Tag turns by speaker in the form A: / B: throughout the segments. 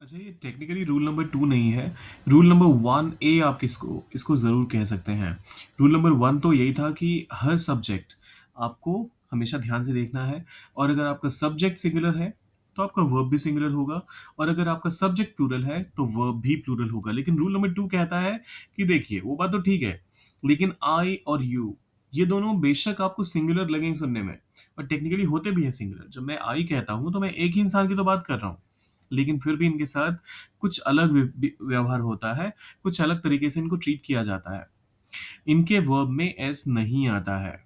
A: अच्छा, ये technically rule number 2 नहीं है। रूल नंबर 1 ए आप किसको इसको ज़रूर कह सकते हैं। रूल नंबर 1 तो यही था कि हर सब्जेक्ट आपको हमेशा ध्यान से देखना है, और अगर आपका सब्जेक्ट सिंगुलर है, तो आपका वर्ब भी सिंगुलर होगा, और अगर आपका सब्जेक्ट प्लूरल है, तो वर्ब भी प्लूरल होगा। लेकिन रूल नंबर 2 कहता है कि देखिए, वो बात तो ठीक है, लेकिन आई और यू, ये दोनों बेशक आपको सिंगुलर लगें सुनने में, पर टेक्निकली होते भी हैं सिंगुलर। जब मैं आई कहता हूँ, तो मैं एक ही इंसान की तो बात कर रहा हूँ, लेकिन फिर भी इनके साथ कुछ अलग व्यवहार होता है, कुछ अलग तरीके से इनको ट्रीट किया जाता है। इनके वर्ब में एस नहीं आता है।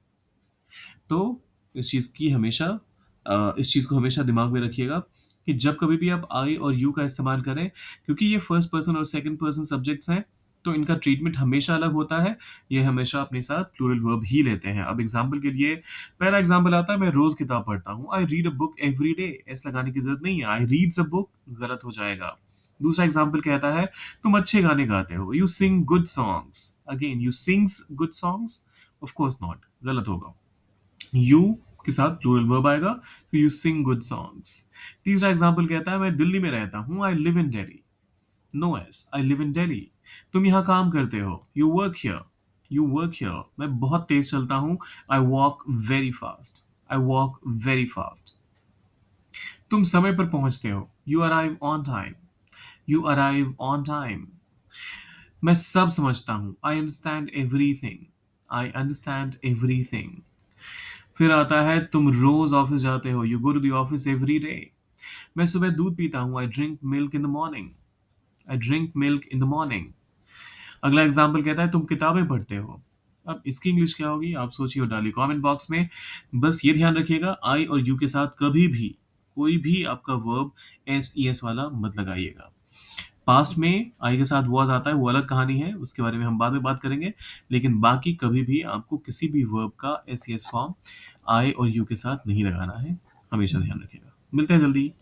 A: तो इस चीज़ को हमेशा दिमाग में रखिएगा कि जब कभी भी आप आई और यू का इस्तेमाल करें, क्योंकि ये फर्स्ट पर्सन और सेकंड पर्सन सब्जेक्ट्स हैं, तो इनका ट्रीटमेंट हमेशा अलग होता है। ये हमेशा अपने साथ प्लूरल वर्ब ही लेते हैं। अब एग्जाम्पल के लिए पहला एग्जाम्पल आता है, मैं रोज किताब पढ़ता हूँ। I read a book every day. S लगाने की जरूरत नहीं है। आई रीड्स अ बुक गलत हो जाएगा। दूसरा एग्जाम्पल कहता है, तुम अच्छे गाने गाते हो। You sing good songs. Again, you sings good songs, of course not, गलत होगा। यू के साथ प्लूरल वर्ब आएगा, तो यू सिंग गुड सॉन्ग्स। तीसरा एग्जाम्पल कहता है, मैं दिल्ली में रहता हूँ। I live in Delhi. No S, I live in Delhi. तुम यहाँ काम करते हो। You work here. You work here. मैं बहुत तेज चलता हूँ। I walk very fast. I walk very fast. तुम समय पर पहुंचते हो। You arrive on time. You arrive on time. मैं सब समझता हूँ। I understand everything. I understand everything. फिर आता है, तुम रोज ऑफिस जाते हो। You go to the office every day. मैं सुबह दूध पीता हूँ। I drink milk in the morning. I drink milk in the morning. अगला एग्जाम्पल कहता है, तुम किताबें पढ़ते हो। अब इसकी इंग्लिश क्या होगी, आप सोचिए और डालिए कमेंट बॉक्स में। बस ये ध्यान रखिएगा, आई और यू के साथ कभी भी कोई भी आपका वर्ब एस ई एस वाला मत लगाइएगा। पास्ट में आई के साथ वॉज आता है, वो अलग कहानी है, उसके बारे में हम बाद में बात करेंगे। लेकिन बाकी कभी भी आपको किसी भी वर्ब का S E S form I और यू के साथ नहीं लगाना है। हमेशा ध्यान रखिएगा। मिलते हैं जल्दी।